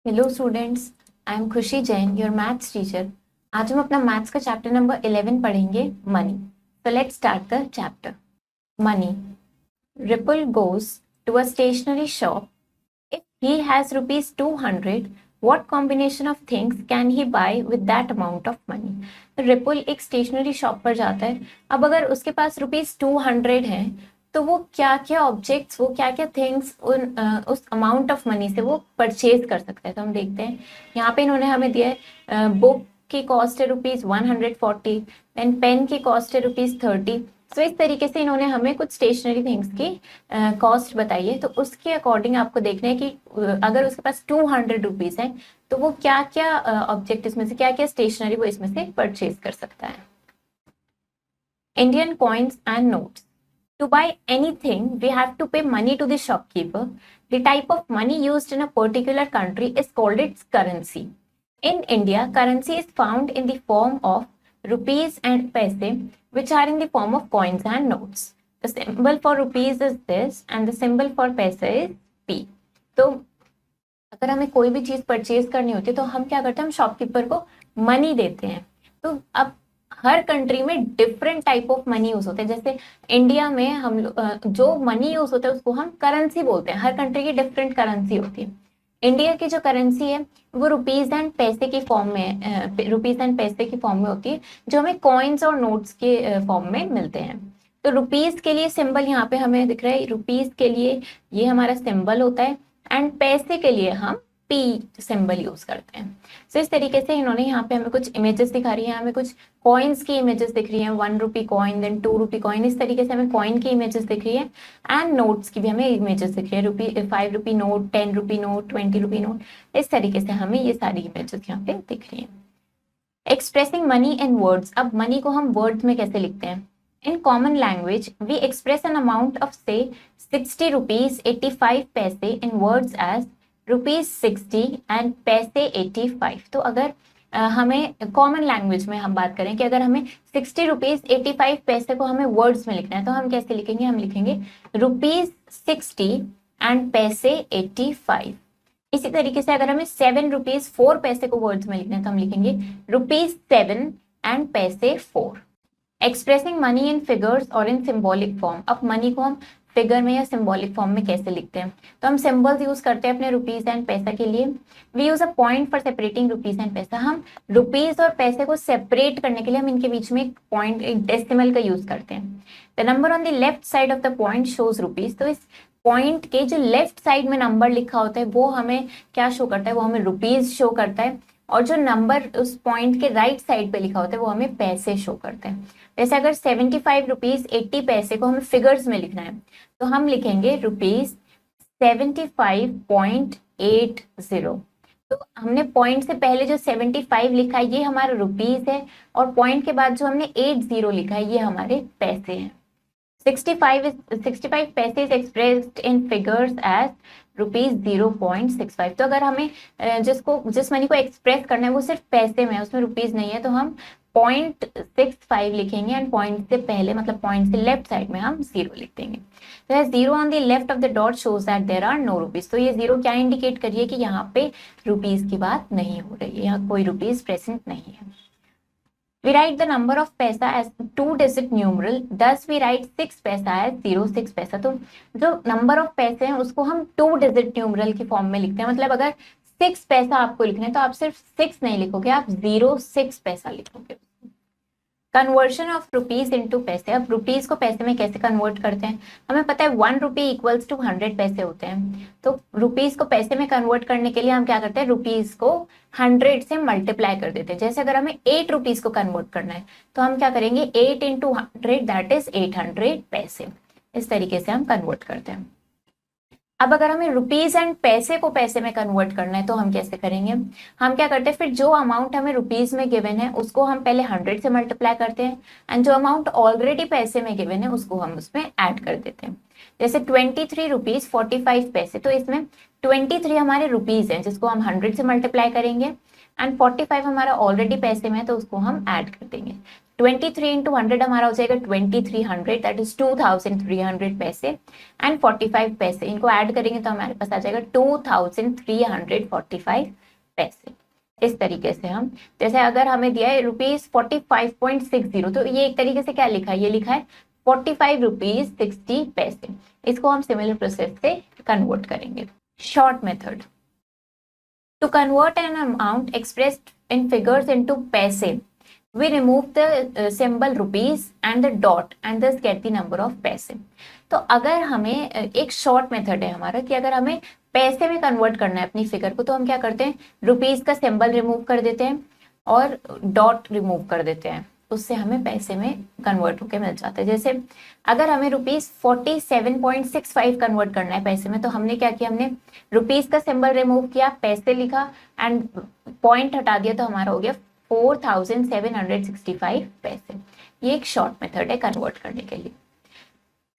Hello students, I am खुशी Jain, your maths teacher. आज हम अपना मैथ्स का चैप्टर नंबर 11 पढ़ेंगे, money. So let's start the chapter. Money. Ripple goes to a stationery shop. If he has rupees 200, what combination of things can he buy with that amount of money? Ripple एक stationery shop पर जाता है। अब अगर उसके पास rupees 200 है तो वो क्या क्या ऑब्जेक्ट्स, वो क्या क्या थिंग्स उस अमाउंट ऑफ मनी से वो परचेज कर सकता है। तो हम देखते हैं, यहाँ पे इन्होंने हमें दिया है बुक की कॉस्ट है ₹140, देन पेन की कॉस्ट है ₹30। तो इस तरीके से इन्होंने हमें कुछ स्टेशनरी थिंग्स की कॉस्ट बताई है। तो उसके अकॉर्डिंग आपको देखना है कि अगर उसके पास 200 रुपीज है तो वो क्या क्या ऑब्जेक्ट इसमें से, क्या क्या स्टेशनरी वो इसमें से परचेज कर सकता है। Indian coins and notes. To buy anything, we have to pay money to the shopkeeper. The type of money used in a particular country is called its currency. In India, currency is found in the form of rupees and paise, which are in the form of coins and notes. The symbol for rupees is this, and the symbol for paise is P. तो अगर हमें कोई भी चीज purchase करनी होती है तो हम क्या करते हैं, हम शॉपकीपर को मनी देते हैं। तो अब हर कंट्री में different type of money use होते हैं। जैसे इंडिया में हम जो मनी यूज होता है उसको हम करेंसी बोलते हैं। हर कंट्री की डिफरेंट करेंसी होती है। इंडिया की जो करेंसी है वो रुपीज एंड पैसे की फॉर्म में, रुपीज एंड पैसे की फॉर्म में होती है, जो हमें कॉइन्स और नोट्स के फॉर्म में मिलते हैं। तो रुपीज के लिए सिंबल यहाँ पे हमें दिख रहा है, रुपीज के लिए ये हमारा सिंबल होता है, एंड पैसे के लिए हम पी सिंबल यूज करते हैं। तो इस तरीके से इन्होंने यहाँ पे हमें कुछ इमेजेस दिखा रही है, हमें कुछ कॉइन्स की इमेजेस दिख रही है, 1 rupee coin, then 2 rupee coin. इस तरीके से हमें कॉइन की इमेजेस दिख रही है, एंड नोट्स की भी हमें इमेजेस दिख रही है, 5 rupee note, 10 rupee note, 20 rupee note. इस तरीके से हमें ये सारी इमेजेस यहाँ पे दिख रही है। Expressing money in words. अब मनी को हम वर्ड्स में कैसे लिखते हैं? In common language, we express an amount of say 60 rupees 85 paise in words as rupees 60 and paise 85। तो अगर हमें कॉमन लैंग्वेज में हम बात करें कि अगर हमें 60 रुपीज 85 पैसे को हमें वर्ड्स में लिखना है तो हम कैसे लिखेंगे? हम लिखेंगे रुपीज 60 एंड पैसे 85। इसी तरीके से अगर हमें 7 रुपीज 4 पैसे को वर्ड्स में लिखना है तो हम लिखेंगे रुपीज 7 एंड पैसे 4। एक्सप्रेसिंग मनी इन फिगर्स और इन सिंबॉलिक फॉर्म। अब मनी को हम फिगर में या सिंबॉलिक फॉर्म में कैसे लिखते हैं? तो हम सिंबल्स यूज करते हैं अपने रुपीज एंड पैसा के लिए। We use a point for separating rupees and paisa. हम रुपीज और पैसे को सेपरेट करने के लिए हम इनके बीच में एक पॉइंट, एक डेसिमल का यूज करते हैं। The number on the left side of the point shows rupees. तो इस पॉइंट के जो लेफ्ट साइड में नंबर लिखा होता है वो हमें क्या शो करता है? वो हमें रुपीज शो करता है। और जो नंबर उस पॉइंट के राइट साइड पे लिखा होता है वो हमें पैसे शो करते हैं। जैसे अगर 75 रुपीज 80 पैसे को हमें फिगर्स में लिखना है तो हम लिखेंगे रुपीज 75.80। तो हमने पॉइंट से पहले जो 75 लिखा है ये हमारा रुपीज है, और पॉइंट के बाद जो हमने 80 लिखा है ये हमारे पैसे हैं। 65 paise is expressed in figures as rupees 0.65। तो अगर हमें जिस मनी को एक्सप्रेस करना है वो सिर्फ पैसे में है, उसमें रुपीज नहीं है, तो हम 0.65 लिखेंगे, एंड पॉइंट से पहले मतलब पॉइंट से लेफ्ट साइड में हम 0 लिख देंगे। तो zero on the left of the dot shows that there are no rupees. तो ये 0 क्या इंडिकेट करिए कि यहाँ पे रुपीज की बात नहीं हो रही है, यहाँ कोई रुपीज प्रेजेंट नहीं है। We write the number of पैसा as 2-digit numeral, thus we write 6 पैसा as 06 पैसा। तो जो नंबर ऑफ पैसे हैं उसको हम 2-digit numeral की फॉर्म में लिखते हैं। मतलब अगर 6 पैसा आपको लिखना है तो आप सिर्फ 6 नहीं लिखोगे, आप 06 पैसा लिखोगे। कन्वर्शन ऑफ रुपीज इनटू पैसे। अब रुपीज को पैसे में कैसे कन्वर्ट करते हैं? हमें पता है 1 रुपी इक्वल्स टू 100 पैसे होते हैं। तो रुपीज को पैसे में कन्वर्ट करने के लिए हम क्या करते हैं? रुपीज को 100 से मल्टीप्लाई कर देते हैं। जैसे अगर हमें 8 रुपीज को कन्वर्ट करना है तो हम क्या करेंगे? 8 इंटू 100 दैट इज 800 पैसे। इस तरीके से हम कन्वर्ट करते हैं। अब अगर हमें रुपीज एंड पैसे को पैसे में कन्वर्ट करना है तो हम कैसे करेंगे? हम क्या करते हैं, फिर जो अमाउंट हमें रुपीज में गिवन है उसको हम पहले 100 से मल्टीप्लाई करते हैं, एंड जो अमाउंट ऑलरेडी पैसे में गिवन है उसको हम उसमें ऐड कर देते हैं। जैसे 23 रुपीज 45 पैसे, तो इसमें 23 हमारे रुपीज हैं जिसको हम 100 से मल्टीप्लाई करेंगे, एंड 45 हमारा ऑलरेडी पैसे में है तो उसको हम ऐड कर देंगे। 23 इंटू 100 हमारा हो जाएगा 2300, दैट इज 2300 पैसे एंड 45 पैसे। इनको ऐड करेंगे तो हमारे पास आ जाएगा 2345 पैसे। इस तरीके से हम, जैसे अगर हमें दिया है ₹45.60, तो ये एक तरीके से क्या लिखा है, ये लिखा है ₹45.60। इसको हम सिमिलर प्रोसेस से कन्वर्ट करेंगे। Short method, to convert an amount expressed in figures into paise, we remove the symbol rupees and the dot and thus get the number of पैसे। तो अगर हमें एक शॉर्ट मेथड है हमारा कि अगर हमें पैसे में कन्वर्ट करना है अपनी फिगर को, तो हम क्या करते हैं, रुपीज का सिंबल रिमूव कर देते हैं और डॉट रिमूव कर देते हैं, उससे हमें पैसे में कन्वर्ट होके मिल जाता है। जैसे अगर हमें ₹47.65 कन्वर्ट करना है पैसे में, तो हमने क्या किया, हमने रुपीज का सिंबल रिमूव किया, पैसे लिखा एंड पॉइंट हटा दिया, तो हमारा हो गया 4765 पैसे। ये एक शॉर्ट मेथड है कन्वर्ट करने के लिए।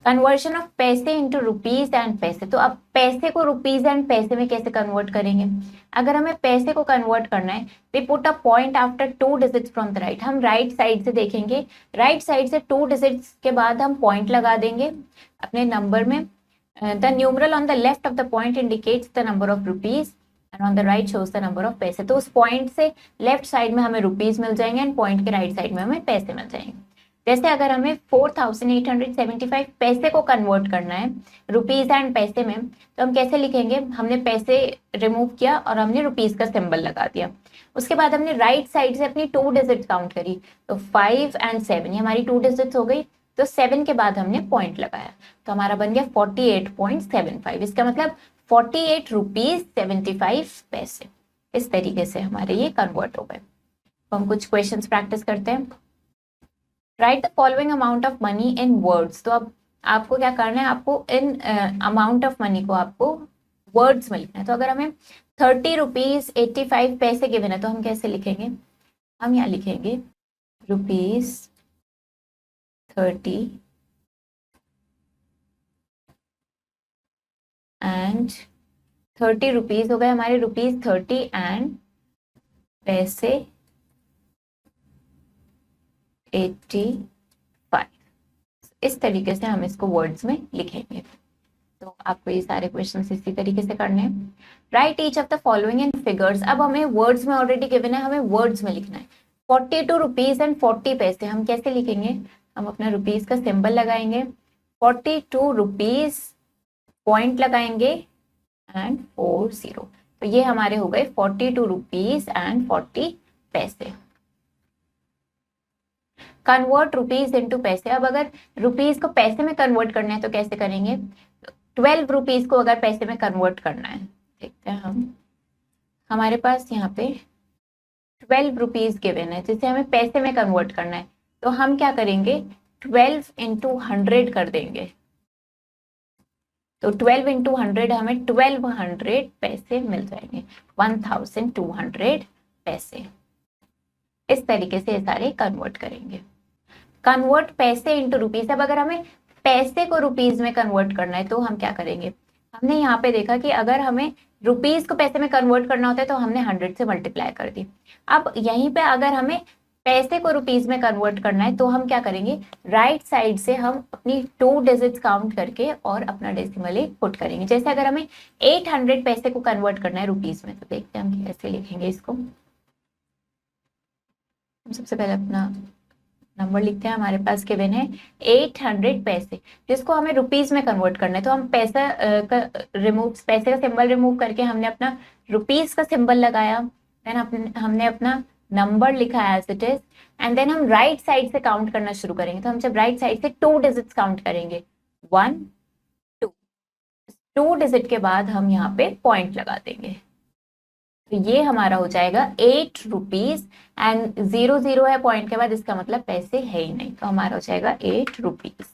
कन्वर्शन ऑफ पैसे इंटू रुपीज एंड पैसे, तो अब पैसे को रुपीज एंड पैसे में कैसे कन्वर्ट करेंगे। अगर हमें पैसे को कन्वर्ट करना है, we put a point after 2 digits from the right. हम राइट साइड से देखेंगे, राइट साइड से 2 डिजिट्स के बाद हम पॉइंट लगा देंगे अपने नंबर में। The numeral on the left of the point indicates the number of rupees and on the right shows the number of पैसे। तो उस पॉइंट से लेफ्ट साइड में हमें रुपीज मिल जाएंगे एंड पॉइंट के राइट साइड में हमें पैसे मिल जाएंगे। जैसे अगर हमें 4875 पैसे को कन्वर्ट करना है रुपीज एंड पैसे में, तो हम कैसे लिखेंगे, हमने पैसे रिमूव किया और हमने रुपीज का सिंबल लगा दिया। उसके बाद हमने राइट साइड से अपनी 2 डिजिट काउंट करी, तो 5 एंड 7, ये हमारी 2 डिजिट्स हो गई। तो 7 के बाद हमने पॉइंट लगाया, तो हमारा बन गया 48.75। इसका मतलब 48 रुपीज 75 पैसे। इस तरीके से हमारे ये कन्वर्ट हो गए। तो हम कुछ क्वेश्चंस प्रैक्टिस करते हैं। Right the following amount of money in words. तो अब आपको क्या करना है, आपको इन अमाउंट ऑफ मनी को आपको वर्ड्स में लिखना है। तो अगर हमें 30 रुपीज 85 पैसे गिवन है, तो हम कैसे लिखेंगे, हम यहाँ लिखेंगे रुपीज 30 एंड 30 रुपीज हो गए हमारे, रुपीज 30 एंड पैसे 85। इस तरीके से हम इसको वर्ड्स में लिखेंगे। तो आपको ये सारे क्वेश्चन इसी तरीके से करने हैं। Right each of the following in figures. अब हमें वर्ड्स में ऑलरेडी गिवन है, हमें वर्ड्स में लिखना है। 42 रुपीज एंड 40 पैसे हम कैसे लिखेंगे, हम अपना रुपीज का सिंबल लगाएंगे, 42 रुपीज पॉइंट लगाएंगे एंड 40। तो ये हमारे हो गए 42 रुपीज एंड 40 पैसे। कन्वर्ट रुपीज इनटू पैसे। अब अगर रुपीज को पैसे में कन्वर्ट करना है तो कैसे करेंगे, 12 रुपीज को अगर पैसे में कन्वर्ट करना है, देखते हैं हम, हमारे पास यहाँ पे 12 रुपीज गिवन है, जिसे हमें पैसे में कन्वर्ट करना है, तो हम क्या करेंगे, 12 इंटू 100 कर देंगे। तो 12 इंटू 100 हमें 1200 पैसे मिल जाएंगे, 1200 पैसे। इस तरीके से ये सारे कन्वर्ट करेंगे। कन्वर्ट पैसे इंटू रुपीज। अब अगर हमें पैसे को रुपीज में कन्वर्ट करना है, तो हम क्या करेंगे, हमने यहाँ पे देखा कि अगर हमें रुपीज को पैसे में कन्वर्ट करना होता है, तो हमने 100 से मल्टीप्लाई कर दी। अब यहीं पे अगर हमें पैसे को रुपीज में कन्वर्ट करना है, तो हम क्या करेंगे, राइट साइड से हम अपनी 2 डिजिट्स काउंट करके और अपना डेसिमल पुट करेंगे। जैसे अगर हमें 800 पैसे को कन्वर्ट करना है रुपीज में, तो देखते हैं हम कैसे लिखेंगे इसको। सबसे पहले अपना नंबर लिखते हैं, हमारे पास गिवन है 800 पैसे, जिसको हमें रुपीज में कन्वर्ट करना है। तो हम पैसे का सिंबल रिमूव करके हमने अपना रुपीज का सिंबल लगाया, देन हमने अपना नंबर लिखा as it is, and then हम राइट साइड से काउंट करना शुरू करेंगे। तो हम जब राइट साइड से 2 डिजिट्स काउंट करेंगे, 1 2 डिजिट के बाद हम यहाँ पे पॉइंट लगा देंगे। तो ये हमारा हो जाएगा 8 रुपीज एंड 0 है पॉइंट के बाद, इसका मतलब पैसे है ही नहीं, तो हमारा हो जाएगा 8 रुपीज।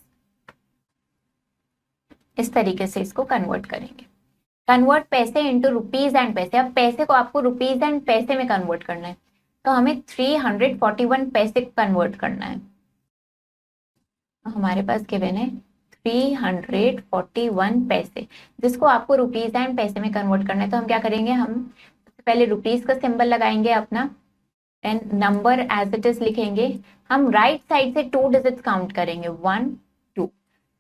इस तरीके से इसको कन्वर्ट करेंगे। कन्वर्ट पैसे इंटू रुपीज एंड पैसे। अब पैसे को आपको रुपीज एंड पैसे में कन्वर्ट करना है, तो हमें 341 पैसे को कन्वर्ट करना है। तो हमारे पास गिवन है 341 पैसे, जिसको आपको रुपीज एंड पैसे में कन्वर्ट करना है। तो हम क्या करेंगे, हम पहले रुपीज का सिंबल लगाएंगे अपना, then number as it is लिखेंगे, हम राइट साइड से 2 डिजिट्स काउंट करेंगे 1 2,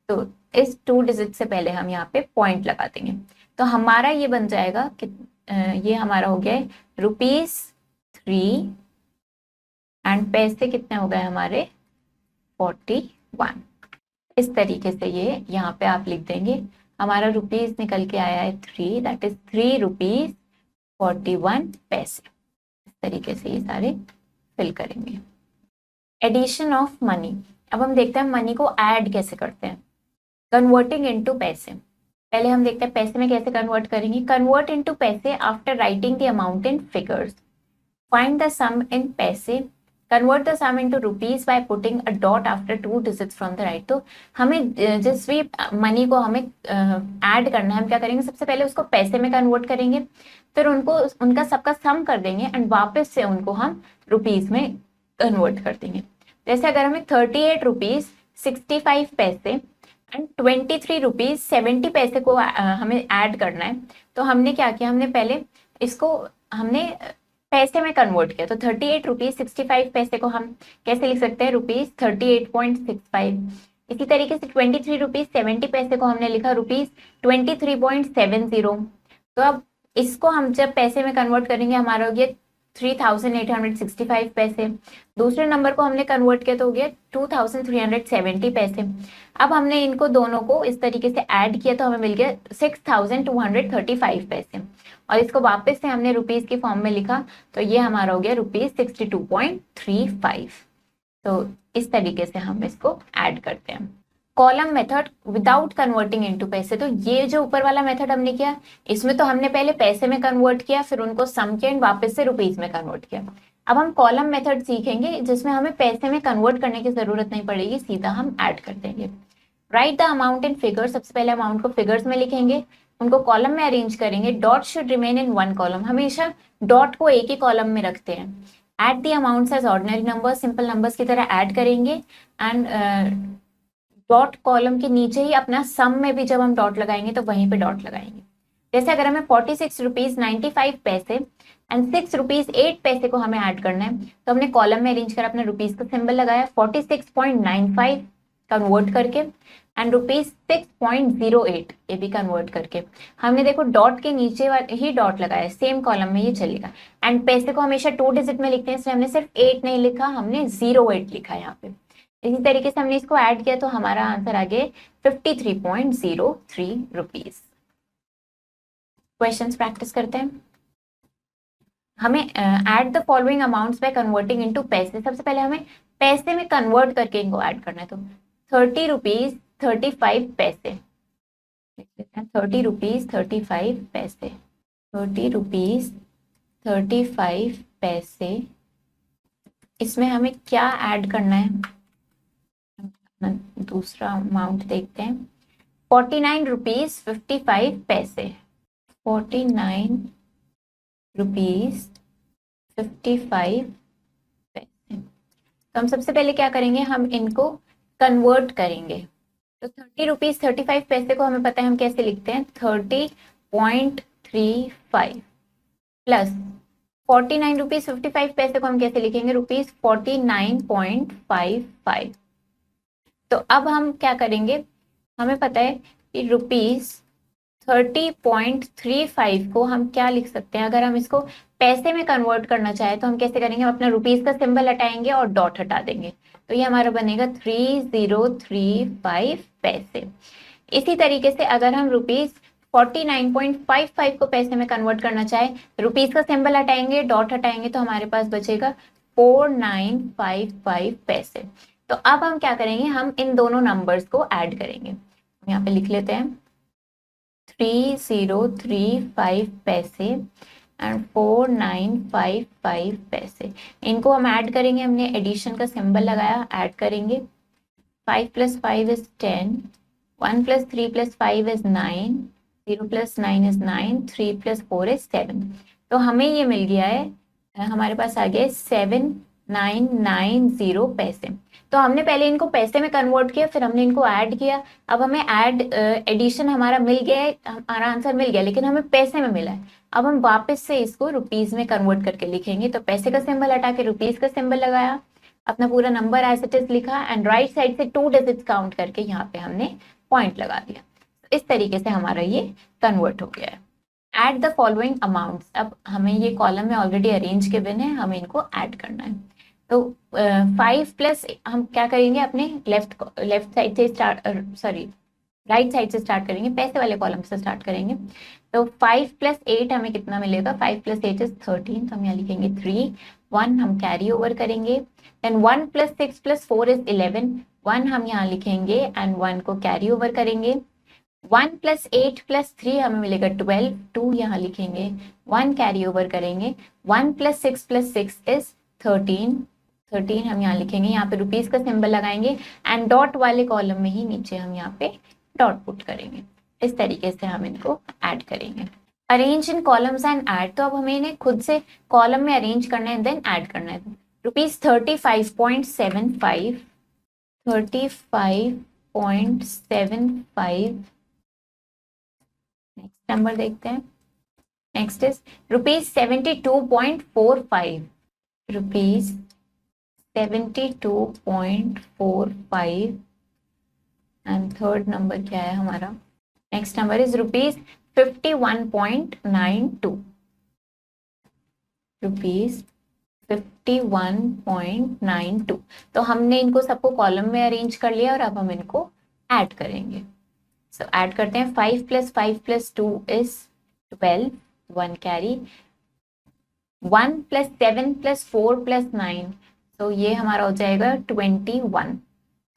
तो इस 2 डिजिट से पहले हम यहाँ पे पॉइंट लगा देंगे, तो हमारा ये बन जाएगा कि ये हमारा हो गया ₹3 एंड पैसे कितने हो गए हमारे 41। इस तरीके से ये यहाँ पे आप लिख देंगे, हमारा रुपीज निकल के आया है 3, दैट इज ₹3.41। इस तरीके से ये सारे फिल करेंगे। एडिशन ऑफ मनी, अब हम देखते हैं मनी को ऐड कैसे करते हैं। कन्वर्टिंग इनटू पैसे, पहले हम देखते हैं पैसे में कैसे कन्वर्ट करेंगे। कन्वर्ट इनटू पैसे after writing the amount in figures, find the sum in पैसे, convert the sum into rupees by putting a dot after 2 digits from the right. तो हमें जिस भी मनी को हमें ऐड करना है, हम क्या करेंगे, सबसे पहले उसको पैसे में कन्वर्ट करेंगे, फिर उनको उनका सबका सम कर देंगे एंड वापस से उनको हम रुपीज में कन्वर्ट कर देंगे। जैसे अगर हमें 38 रुपीज 65 पैसे एंड 23 रुपीज 70 पैसे को हमें ऐड करना है, तो हमने क्या किया, हमने पहले इसको हमने पैसे में कन्वर्ट किया। तो 38 रुपीज 65 पैसे को हम कैसे लिख सकते हैं, ₹38.65। इसी तरीके से 23 रुपीज 70 पैसे को हमने लिखा ₹23.70। तो अब इसको हम जब पैसे में कन्वर्ट करेंगे, हमारा हो गया 3,865 पैसे। दूसरे नंबर को हमने कन्वर्ट किया तो हो गया 2,370 पैसे। अब हमने इनको दोनों को इस तरीके से ऐड किया तो हमें मिल गया 6,235 पैसे, और इसको वापस से हमने रुपीज की फॉर्म में लिखा तो ये हमारा हो गया ₹62.35। तो इस तरीके से हम इसको ऐड करते हैं। Column method without converting into पैसे, तो ये जो ऊपर वाला मेथड हमने किया, इसमें तो हमने पहले पैसे में कन्वर्ट किया, फिर उनको सम किया एंड वापस से रुपीज में कन्वर्ट किया। अब हम कॉलम मेथड सीखेंगे जिसमें हमें पैसे में कन्वर्ट करने की जरूरत नहीं पड़ेगी, सीधा हम ऐड कर देंगे। Right the amount in figure, सबसे पहले अमाउंट को फिगर्स में लिखेंगे, उनको कॉलम में अरेंज करेंगे। Dot should remain in one column, हमेशा डॉट को एक ही कॉलम में रखते हैं। Add the amounts as ordinary number, simple numbers की तरह ऐड करेंगे एंड डॉट कॉलम के नीचे ही अपना सम में भी जब हम डॉट लगाएंगे तो वहीं पे डॉट लगाएंगे। जैसे अगर हमें 46 रुपीज 95 पैसे एंड 6 रुपीज 8 पैसे को हमें ऐड करना है, तो हमने कॉलम में अरेंज कर अपना रुपीज का सिंबल लगाया, 46.95 कन्वर्ट करके एंड ₹6.08 ये भी कन्वर्ट करके हमने देखो डॉट के नीचे ही डॉट लगाया, सेम कॉलम में ये चलेगा। एंड पैसे को हमेशा 2 डिजिट में लिखते हैं, इसलिए हमने सिर्फ 8 नहीं लिखा, हमने 08 लिखा यहाँ पे। इसी तरीके से हमने इसको ऐड किया तो हमारा आंसर आ गया 53.03 रुपीज। क्वेश्चंस प्रैक्टिस करते हैं। हमें add the following amounts by converting into पैसे, सबसे पहले हमें पैसे में कन्वर्ट करके इनको ऐड करना है। तो 30 रुपीज 35 पैसे, 30 रुपीज 35 पैसे, 30 रुपीज 35 पैसे, इसमें हमें क्या ऐड करना है, दूसरा अमाउंट देखते हैं। 49 रुपीज 55 पैसे, 49 रुपीज 55 पैसे। तो हम सबसे पहले क्या करेंगे, हम इनको कन्वर्ट करेंगे। तो 30 रुपीज 35 पैसे को हमें पता है हम कैसे लिखते हैं, 30.35 प्लस 49 रुपीज 55 पैसे को हम कैसे लिखेंगे, ₹49.55। तो अब हम क्या करेंगे, हमें पता है कि ₹30.35 को हम क्या लिख सकते हैं, अगर हम इसको पैसे में कन्वर्ट करना चाहे तो हम कैसे करेंगे, हम अपना रुपीज का सिंबल हटाएंगे और डॉट हटा देंगे, तो ये हमारा बनेगा 3035 पैसे। इसी तरीके से अगर हम ₹49.55 को पैसे में कन्वर्ट करना चाहे, रुपीज का सिंबल हटाएंगे डॉट हटाएंगे तो हमारे पास बचेगा 4955 पैसे। तो अब हम क्या करेंगे, हम इन दोनों नंबर्स को ऐड करेंगे। यहाँ पे लिख लेते हैं 3035 पैसे एंड 4955 पैसे, इनको हम ऐड करेंगे। हमने एडिशन का सिंबल लगाया, ऐड करेंगे। 5 + 5 is 10, 1 + 3 + 5 is 9, 0 + 9 is 9, 3 + 4 is 7। तो हमें ये मिल गया है, हमारे पास आ गया 7 990 पैसे। तो हमने पहले इनको पैसे में कन्वर्ट किया, फिर हमने इनको ऐड किया। अब हमें एडिशन हमारा मिल गया है, हमारा आंसर मिल गया, लेकिन हमें पैसे में मिला है। अब हम वापस से इसको रुपीज में कन्वर्ट करके लिखेंगे। तो पैसे का सिंबल हटा के रुपीज का सिंबल लगाया, अपना पूरा नंबर एज इट इज लिखा, एंड राइट साइड से 2 डिजिट्स काउंट करके यहाँ पे हमने पॉइंट लगा दिया। इस तरीके से हमारा ये कन्वर्ट हो गया है। Add the following amounts. अब हमें ये कॉलम में ऑलरेडी अरेंज के बिन है, हमें इनको ऐड करना है। तो 5 प्लस हम क्या करेंगे, अपने लेफ्ट साइड से राइट साइड से स्टार्ट करेंगे, पैसे वाले कॉलम से स्टार्ट करेंगे। तो 5 प्लस 8 हमें कितना मिलेगा, 5 प्लस 8 इज 13, तो हम यहाँ लिखेंगे 3। 1 हम कैरी ओवर करेंगे, देन 1 प्लस 6 प्लस 4 इज 11, 1 हम यहाँ लिखेंगे एंड 1 को कैरी ओवर करेंगे। 1 प्लस 8 प्लस 3 हमें मिलेगा 12, 2 यहाँ लिखेंगे, 1 कैरी ओवर करेंगे। 1 प्लस 6 प्लस 6 इज 13, 13 हम यहाँ लिखेंगे, यहाँ पे रुपीज का सिंबल लगाएंगे एंड डॉट वाले कॉलम में ही नीचे हम यहाँ पे डॉट पुट करेंगे। इस तरीके से हम इनको ऐड करेंगे। Arrange in columns and add, तो अब हमें इन्हें खुद से कॉलम में अरेंज करना है, देन ऐड करना है। रुपीज 35.75, 35.75। नेक्स्ट नंबर देखते हैं। Next is rupees 72.45, rupees 72.45। And third number क्या है हमारा, next number is rupees 51.92, rupees 51.92। तो हमने इनको सबको कॉलम में अरेंज कर लिया और अब हम इनको ऐड करेंगे। सो ऐड करते हैं। 5 plus 5 plus 2 is 12, 1 carry. 1 plus 7 plus 4 plus 9, तो ये हमारा हो जाएगा 21।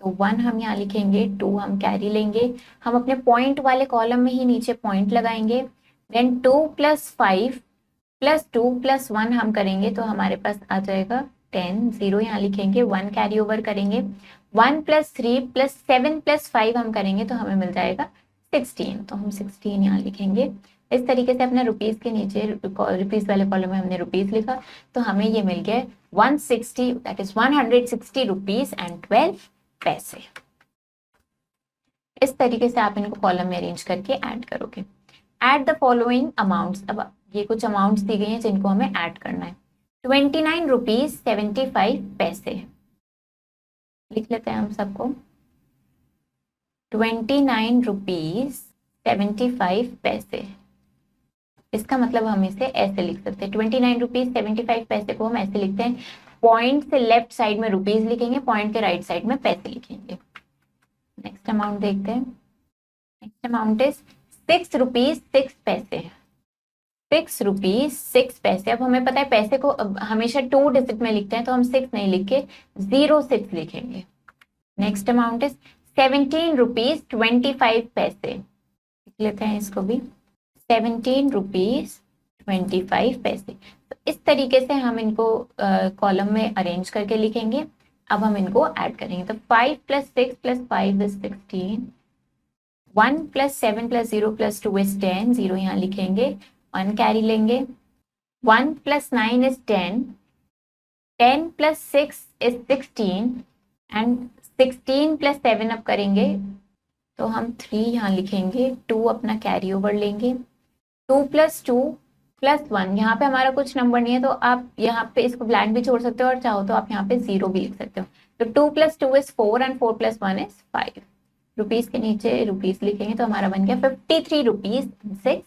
तो 1 हम यहाँ लिखेंगे, 2 हम कैरी लेंगे, हम अपने पॉइंट वाले कॉलम में ही नीचे पॉइंट लगाएंगे। देन 2 प्लस 5 प्लस 2 प्लस 1 हम करेंगे, तो हमारे पास आ जाएगा 10, 0 यहाँ लिखेंगे, 1 कैरी ओवर करेंगे। 1 प्लस 3 प्लस 7 प्लस 5 हम करेंगे, तो हमें मिल जाएगा 16, तो हम 16 यहाँ लिखेंगे। इस तरीके से अपने रुपीज के नीचे रुपीज वाले कॉलम में हमने रुपीज लिखा, तो हमें ये मिल गया 160, दैट इज 160 रुपीज एंड 12 पैसे। इस तरीके से आप इनको कॉलम में अरेंज करके ऐड करोगे। ऐड द फॉलोइंग अमाउंट्स, अब ये कुछ अमाउंट्स दी गई हैं जिनको हमें ऐड करना है। 29 रुपीज 75 पैसे, लिख लेते हैं हम सबको। 29 रुपीज 75 पैसे, इसका मतलब हम इसे ऐसे लिख सकते हैं। 29 रुपीज 75 पैसे को हम ऐसे लिखते हैं, पॉइंट से लेफ्ट साइड में रुपीज लिखेंगे, पॉइंट के राइट साइड में पैसे लिखेंगे। नेक्स्ट अमाउंट देखते हैं। नेक्स्ट अमाउंट इज 6 रुपीज 6 पैसे, 6 रुपीज 6 पैसे। अब हमें पता है पैसे को हमेशा 2 डिजिट में लिखते हैं, तो हम 6 नहीं लिख के 06 लिखेंगे। नेक्स्ट अमाउंट इज 17 रुपीज 25 पैसे, लिख लेते हैं इसको भी, 17 रुपीज 25 पैसे। तो इस तरीके से हम इनको कॉलम में अरेंज करके लिखेंगे। अब हम इनको ऐड करेंगे। तो 5 plus 6 plus 5 is 16, 1 plus 7 plus 0 plus 2 is 10, 0 यहाँ लिखेंगे, 1 कैरी लेंगे। 1 plus 9 is 10, 10 plus 6 is 16 and 16 plus 7 अब करेंगे, तो हम 3 यहाँ लिखेंगे, 2 अपना कैरी ओवर लेंगे। 2 प्लस 2 प्लस 1, यहाँ पे हमारा कुछ नंबर नहीं है, तो आप यहाँ पे इसको ब्लैंक भी छोड़ सकते हो और चाहो तो आप यहाँ पे 0 भी लिख सकते हो। तो 2 plus 2 is 4 and 4 plus 1 is 5। Rupees के नीचे रुपीज लिखेंगे, तो हमारा बन गया 53 रुपीज 6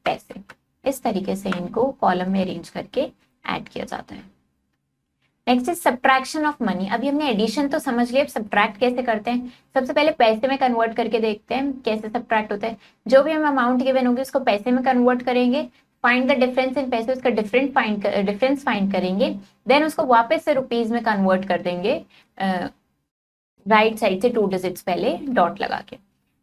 पैसे। इस तरीके से इनको कॉलम में अरेंज करके ऐड किया जाता है। Next is subtraction of money. अभी हमने एडिशन तो समझ लिया, अब सब्ट्रैक्ट कैसे करते हैं। सबसे पहले पैसे में कन्वर्ट करके देखते हैं कैसे सब्ट्रैक्ट होता है। जो भी हम अमाउंट गिवन होगी उसको पैसे में कन्वर्ट करेंगे, फाइंड द डिफरेंस इन पैसे, उसका डिफरेंस फाइंड करेंगे, देन उसको वापस से रुपीज में कन्वर्ट कर देंगे, राइट साइड से 2 डिजिट्स पहले डॉट लगा के।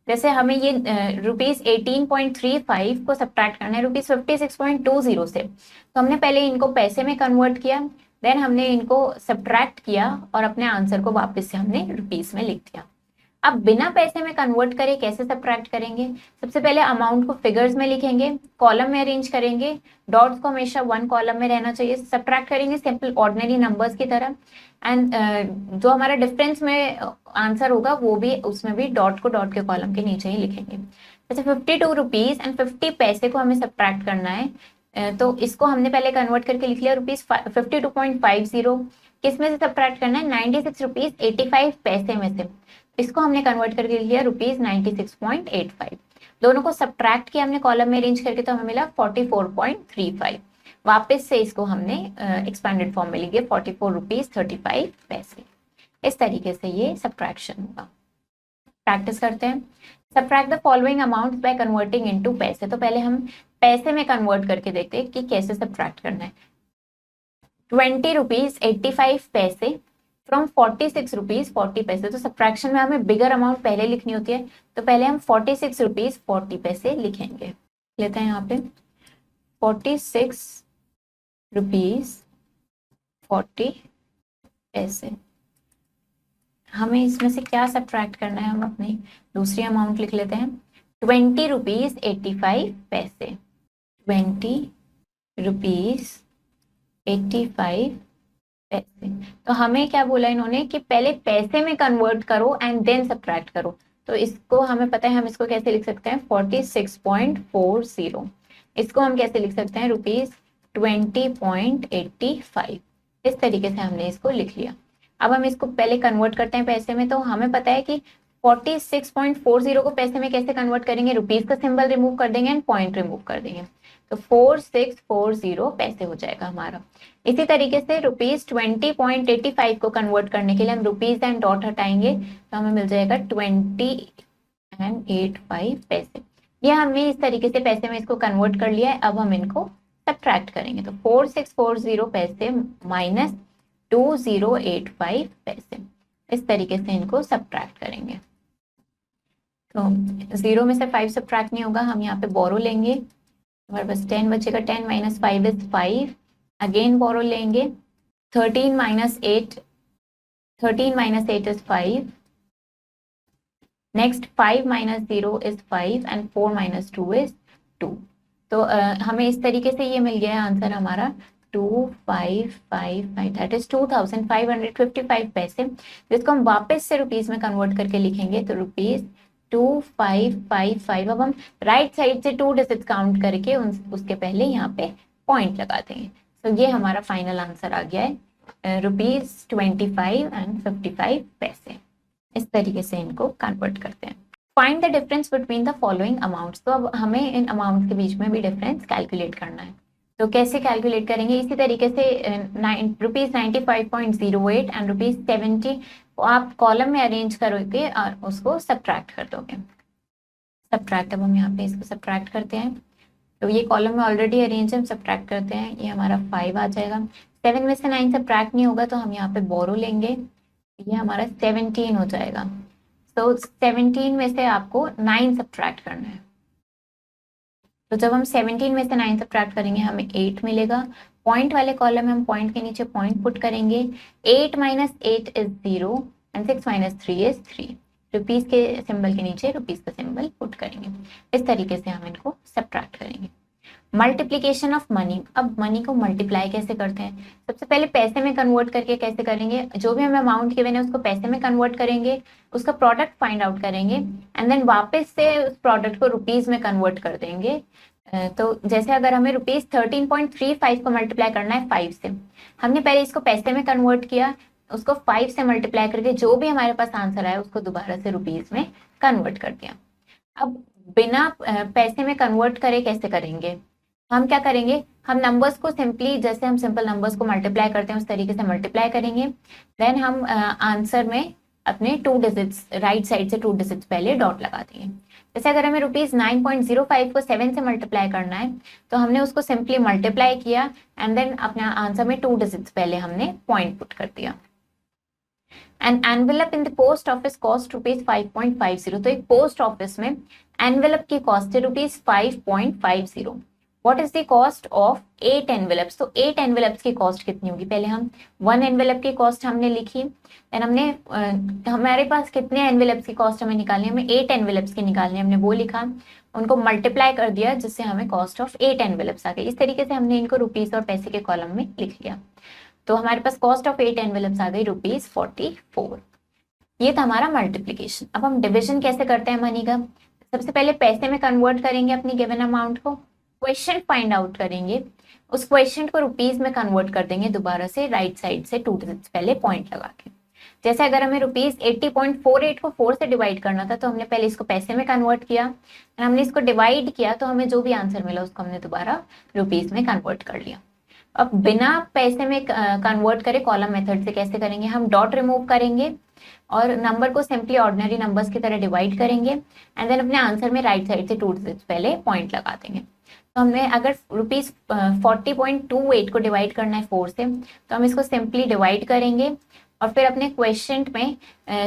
जैसे हमें ये रुपीज 18.35 को सब्ट्रैक्ट करना है रुपीज 56.20 से, तो हमने पहले इनको पैसे में कन्वर्ट किया, देन हमने इनको सब्ट्रैक्ट किया और अपने आंसर को वापस से हमने रुपीज में लिख दिया। अब बिना पैसे में कन्वर्ट करे कैसे सब्ट्रैक्ट करेंगे? सबसे पहले अमाउंट को फिगर्स में लिखेंगे, कॉलम में अरेंज करेंगे, डॉट्स को हमेशा वन कॉलम में रहना चाहिए, सब्ट्रैक्ट करेंगे सिंपल ऑर्डिनरी नंबर्स की तरह। एंड जो हमारा डिफरेंस में आंसर होगा वो भी उसमें भी डॉट को डॉट के कॉलम के नीचे ही लिखेंगे। जैसे 52 रुपीज एंड 50 पैसे को हमें सब्ट्रैक्ट करना है, तो इसको हमने पहले कन्वर्ट करके लिख लिया रुपीज 52.50। किस में से सब्ट्रैक्ट करना है? 96 रुपीज 85 पैसे में से। इसको हमने कन्वर्ट करके लिख लिया रुपीज 96.85। दोनों को सब्ट्रैक्ट किया हमने कॉलम में अरेंज करके, तो हमें मिला 44.35। वापस से इसको हमने एक्सपेंडेड फॉर्म में लिख दिया 44 रुपीज 35 पैसे। इस तरीके से ये सब्ट्रैक्शन होगा। प्रैक्टिस करते हैं। Subtract the following amounts by converting into पैसे। तो पहले हम पैसे में कन्वर्ट करके देखते हैं कि कैसे सब्ट्रैक्ट करना है। 20 रुपीज 85 पैसे फ्रॉम 46 रुपीज 40 पैसे। तो सब्ट्रैक्शन में हमें बिगर अमाउंट पहले लिखनी होती है, तो पहले हम 46 रुपीज 40 पैसे लिखेंगे। लेते हैं यहाँ पे 46 रुपीज 40 पैसे। हमें इसमें से क्या सब्ट्रैक्ट करना है? हम अपनी दूसरी अमाउंट लिख लेते हैं 20 रुपीज 85 पैसे। 20 रुपीज 85 पैसे। तो हमें क्या बोला इन्होंने कि पहले पैसे में कन्वर्ट करो एंड देन सब्ट्रैक्ट करो। तो इसको हमें पता है, हम इसको कैसे लिख सकते हैं 46.40। इसको हम कैसे लिख सकते हैं रुपीज 20.85। इस तरीके से हमने इसको लिख लिया। अब हम इसको पहले कन्वर्ट करते हैं पैसे में। तो हमें पता है कि 46.40 को पैसे में कैसे कन्वर्ट करेंगे? रुपीज का सिंबल रिमूव कर देंगे एंड पॉइंट रिमूव कर देंगे, तो 4640 पैसे हो जाएगा हमारा। इसी तरीके से रुपीज 20.85 को कन्वर्ट करने के लिए हम रुपीज एंड डॉट हटाएंगे, तो हमें मिल जाएगा 20.85 पैसे। ये हमने इस तरीके से पैसे में इसको कन्वर्ट कर लिया है। अब हम इनको सब्ट्रैक्ट करेंगे, तो 4640 पैसे माइनस 2085 पैसे। इस तरीके से इनको सब्ट्रैक्ट करेंगे। तो 0 में से 5 सब्ट्रैक्ट नहीं होगा, हम यहाँ पे बोरो लेंगे, हमारे पास 10 बचेगा। 10 माइनस 5 इज 5। अगेन बोरो लेंगे। 13 minus 8 is 5। Next 5 minus 0 is 5 and 4 minus 2 is 2। तो हमें इस तरीके से ये मिल गया आंसर हमारा 2555, दैट इज 2555 पैसे। जिसको हम वापस से रुपीज में कन्वर्ट करके लिखेंगे, तो रुपीज 2555। अब हम राइट साइड से 2 डिजिट्स काउंट करके उसके पहले यहाँ पे पॉइंट लगा देंगे। तो ये हमारा फाइनल आंसर आ गया है रुपीज 25 एंड 55 पैसे। इस तरीके से इनको कन्वर्ट करते हैं। Find the difference between the following amounts. तो अब हमें इन अमाउंट के बीच में भी डिफरेंस कैलकुलेट करना है। तो कैसे कैलकुलेट करेंगे? इसी तरीके से रुपीज 95.08 एंड रुपीज 70 को आप कॉलम में अरेंज करोगे और उसको सब्ट्रैक्ट कर दोगे। सब्ट्रैक्ट, अब हम यहाँ पे इसको सब्ट्रैक्ट करते हैं। तो ये कॉलम में ऑलरेडी अरेंज है, हम सब्ट्रैक्ट करते हैं, ये हमारा 5 आ जाएगा। 7 में से 9 सब्ट्रैक्ट नहीं होगा, तो हम यहाँ पे बोरो लेंगे, ये हमारा 17 हो जाएगा। तो 17 में से आपको 9 सब्ट्रैक्ट करना है। तो जब हम 17 में से 9 सब्ट्रैक्ट करेंगे हमें 8 मिलेगा। पॉइंट वाले कॉलम में हम पॉइंट के नीचे पॉइंट पुट करेंगे। 8 minus 8 is 0 and 6 minus 3 is 3। Rupees के सिंबल के नीचे रुपीज का सिंबल पुट करेंगे। इस तरीके से हम इनको सब्ट्रैक्ट करेंगे। Multiplication of money. अब मनी को मल्टीप्लाई कैसे करते हैं? सबसे पहले पैसे में कन्वर्ट करके कैसे करेंगे? जो भी हमें अमाउंट गिवन है उसको पैसे में कन्वर्ट करेंगे, उसका प्रोडक्ट फाइंड आउट करेंगे एंड देन वापस से उस प्रोडक्ट को रुपीज में कन्वर्ट कर देंगे। तो जैसे अगर हमें रुपीज 13.35 को मल्टीप्लाई करना है 5 से, हमने पहले इसको पैसे में कन्वर्ट किया, उसको 5 से मल्टीप्लाई करके जो भी हमारे पास आंसर आया उसको दोबारा से रुपीज में कन्वर्ट कर दिया। अब बिना पैसे में कन्वर्ट करे कैसे करेंगे? हम क्या करेंगे? हम नंबर्स को सिंपली, जैसे हम सिंपल नंबर्स को मल्टीप्लाई करते हैं उस तरीके से मल्टीप्लाई करेंगे। देन हम आंसर में अपने 2 डिजिट्स राइट साइड से 2 डिजिट्स पहले डॉट लगा देंगे। जैसे अगर हमें रुपीज 9.05 को 7 से मल्टीप्लाई करना है, तो हमने उसको सिंपली मल्टीप्लाई किया एंड देन अपना आंसर में 2 डिजिट्स पहले हमने पॉइंट पुट कर दिया। An envelope in the post office cost rupees 5.50। तो एक पोस्ट ऑफिस में एनवेलप की कॉस्ट है rupees 5.50। What is the cost of 8 envelopes. तो 8 एनवेलप्स की कॉस्ट कितनी होगी, पहले हम 1 एनवेलप की कॉस्ट हमने लिखी, देन हमने हमारे पास कितने एनवेलप्स की कॉस्ट हमें निकालनी है, हमें 8 एनवेलप्स की निकालनी है, हमने वो लिखा, उनको मल्टीप्लाई कर दिया जिससे हमें कॉस्ट ऑफ 8 एनवेलप्स आ गई। इस तरीके से हमने इनको रुपीस और पैसे के कॉलम में लिख लिया। तो हमारे पास कॉस्ट ऑफ 8 एनवेलप्स आ गई ₹44। ये था हमारा मल्टीप्लीकेशन। अब हम डिविजन कैसे करते हैं मनी का। सबसे पहले पैसे में कन्वर्ट करेंगे अपनी गिवन अमाउंट को, क्वेश्चन फाइंड आउट करेंगे, उस क्वेश्चन को रुपीस में कन्वर्ट कर देंगे दोबारा से राइट साइड से 2 डिजिट्स पहले पॉइंट लगा के। जैसे अगर हमें ₹80.48 को 4 से डिवाइड करना था तो हमने पहले इसको पैसे में कन्वर्ट किया, हमने इसको डिवाइड किया तो हमें जो भी आंसर मिला उसको हमने दोबारा रुपीस में कन्वर्ट कर लिया। अब बिना पैसे में कन्वर्ट करे कॉलम मेथड से कैसे करेंगे, हम डॉट रिमूव करेंगे और नंबर को सिंपली ऑर्डिनरी नंबर्स की तरह डिवाइड करेंगे एंड देन अपने आंसर में राइट साइड से 2 डिजिट्स पहले पॉइंट लगा देंगे। तो हमने अगर ₹40.28 को डिवाइड करना है 4 से तो हम इसको सिंपली डिवाइड करेंगे और फिर अपने क्वेश्चन में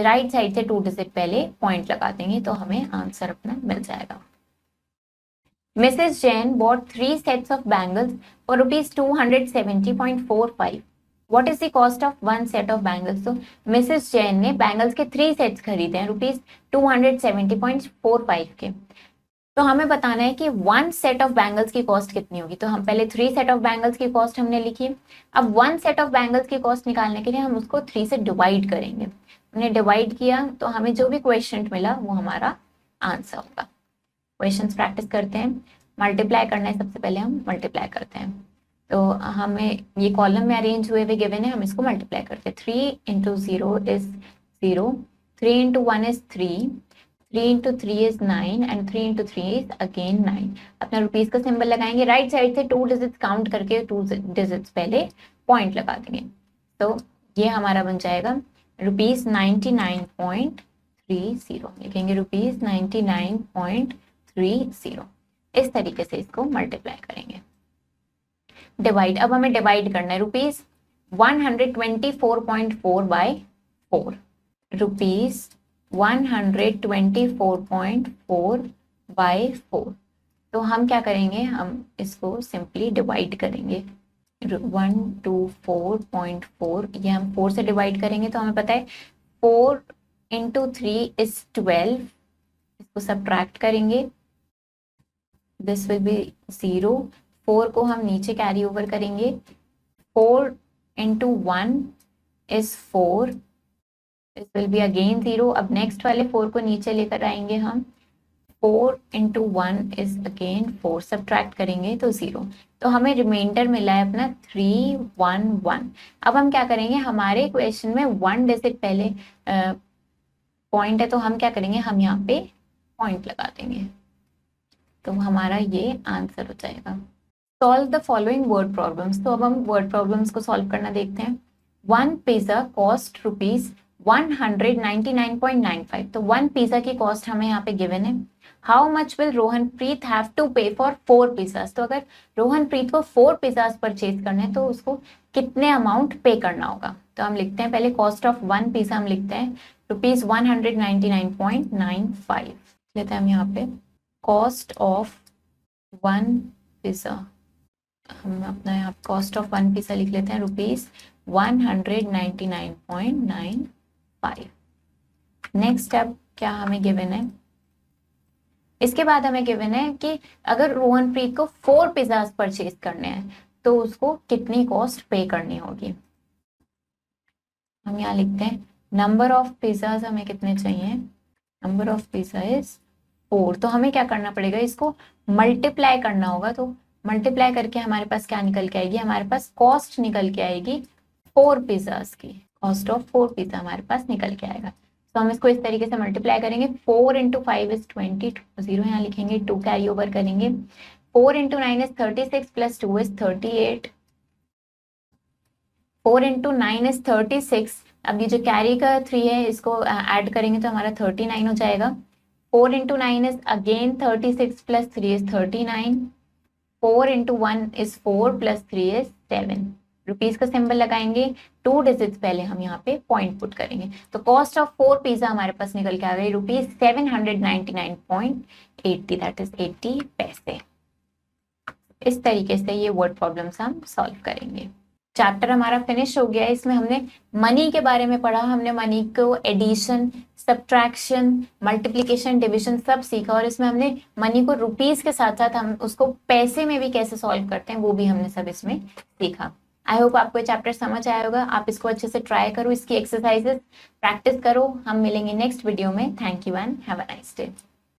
राइट साइड से 2 डिजिट पहले पॉइंट लगा देंगे तो हमें आंसर अपना मिल जाएगा। Mrs. Jain bought 3 sets of bangles for ₹270.45. What is the cost of one set of bangles? तो Mrs. Jain ने बैंगल्स के 3 सेट्स खरीदे हैं ₹270.45 के। तो हमें बताना है कि 1 सेट ऑफ बैंगल्स की कॉस्ट कितनी होगी। तो हम पहले 3 सेट ऑफ बैंगल्स की कॉस्ट हमने लिखी। अब 1 सेट ऑफ बैंगल्स की कॉस्ट निकालने के लिए हम उसको 3 से डिवाइड करेंगे। हमने डिवाइड किया तो हमें जो भी क्वेश्चन मिला वो हमारा आंसर होगा। क्वेश्चंस प्रैक्टिस करते हैं। मल्टीप्लाई करना है, सबसे पहले हम मल्टीप्लाई करते हैं। तो हमें ये कॉलम में अरेंज हुए हुए गिवन है, हम इसको मल्टीप्लाई करते हैं। 3 into 0 is 0, 3 into 1 is 3, 3 into 3 is 9 and 3 into 3 is again 9। अपना रुपीस का सिंबल लगाएंगे, राइट साइड से 2 डिजिट्स काउंट करके 2 डिजिट्स पहले पॉइंट लगा देंगे। तो ये हमारा बन जाएगा ₹99.30, लिखेंगे ₹99.30। इस तरीके से इसको मल्टीप्लाई करेंगे। डिवाइड, अब हमें डिवाइड करना है ₹124.4 बाय 4, ₹124.4 बाय 4। तो हम क्या करेंगे, हम इसको सिंपली डिवाइड करेंगे। 124.4 ये हम 4 से डिवाइड करेंगे तो हमें पता है 4 into 3 is 12। इसको सब्ट्रैक्ट करेंगे, दिस विल बी 0। 4 को हम नीचे कैरी ओवर करेंगे, 4 into 1 is 4, this will be again 0। अब नेक्स्ट वाले 4 को नीचे लेकर आएंगे हम, 4 into 1 is again 4, सब्ट्रैक्ट करेंगे तो 0। तो हमें रिमाइंडर मिला है अपना 311। अब हम क्या करेंगे, हमारे क्वेश्चन में 1 डिजिट पहले पॉइंट है तो हम क्या करेंगे, हम यहाँ पे पॉइंट लगा देंगे तो हमारा ये आंसर हो जाएगा। Solve the following word problems. तो अब हम वर्ड प्रॉब्लम्स को सॉल्व करना देखते हैं। 1 पिज्जा कॉस्ट ₹199.95। तो 1 पिज्जा की कॉस्ट हमें यहाँ पे गिवन है। How much will Rohan Preet have to pay for 4 pizzas. तो अगर रोहन प्रीत को 4 पिज्जाज परचेज करने हैं तो उसको कितने अमाउंट पे करना होगा। तो हम लिखते हैं पहले कॉस्ट ऑफ 1 पिज्जा, हम लिखते हैं ₹199.95 लेते हैं हम यहाँ पे। कॉस्ट ऑफ 1 पिज्जा, हम अपना यहाँ कॉस्ट ऑफ 1 पिज्जा लिख लेते हैं ₹199.95। नेक्स्ट अब क्या हमें गिवन है, इसके बाद हमें गिवन है कि अगर रोहनप्रीत को 4 पिज्जाज परचेज करने हैं तो उसको कितनी कॉस्ट पे करनी होगी। हम यहाँ लिखते हैं नंबर ऑफ पिज्जाज हमें कितने चाहिए, नंबर ऑफ पिज्जा इज 4। तो हमें क्या करना पड़ेगा, इसको मल्टीप्लाई करना होगा। तो मल्टीप्लाई करके हमारे पास क्या निकल के आएगी, हमारे पास कॉस्ट निकल के आएगी 4 पिज्जाज की। कॉस्ट ऑफ 4 पिज्जा हमारे पास निकल के आएगा। तो हम इसको इस तरीके से मल्टीप्लाई करेंगे। 4 into 5 is 20, 0 यहाँ लिखेंगे, 2 कैरी ओवर करेंगे। 4 into 9 is 36 plus 2 is 38। 4 into 9 is 36। अब ये जो कैरी का 3 है इसको ऐड करेंगे तो हमारा 39 हो जाएगा। 4 into 9 is again 36 plus 3 is 39। 4 into 1 is 4 plus 3 is 7। Rupees का सिंबल लगाएंगे, 2 डिजिट्स पहले हम यहाँ पे पॉइंट पुट करेंगे। तो कॉस्ट ऑफ 4 पिज्जा हमारे पास निकल के आ गई ₹799.80, दैट इज 80 पैसे। इस तरीके से ये वर्ड प्रॉब्लम्स हम सॉल्व करेंगे। चैप्टर हमारा फिनिश हो गया है। इसमें हमने मनी के बारे में पढ़ा, हमने मनी को एडिशन, सब्ट्रैक्शन, मल्टीप्लिकेशन, डिविजन सब सीखा, और इसमें हमने मनी को रुपीस के साथ साथ हम उसको पैसे में भी कैसे सॉल्व करते हैं वो भी हमने सब इसमें सीखा। आई होप आपको ये चैप्टर समझ आया होगा। आप इसको अच्छे से ट्राई करो, इसकी एक्सरसाइजेस प्रैक्टिस करो। हम मिलेंगे नेक्स्ट वीडियो में। Thank you and have a nice day.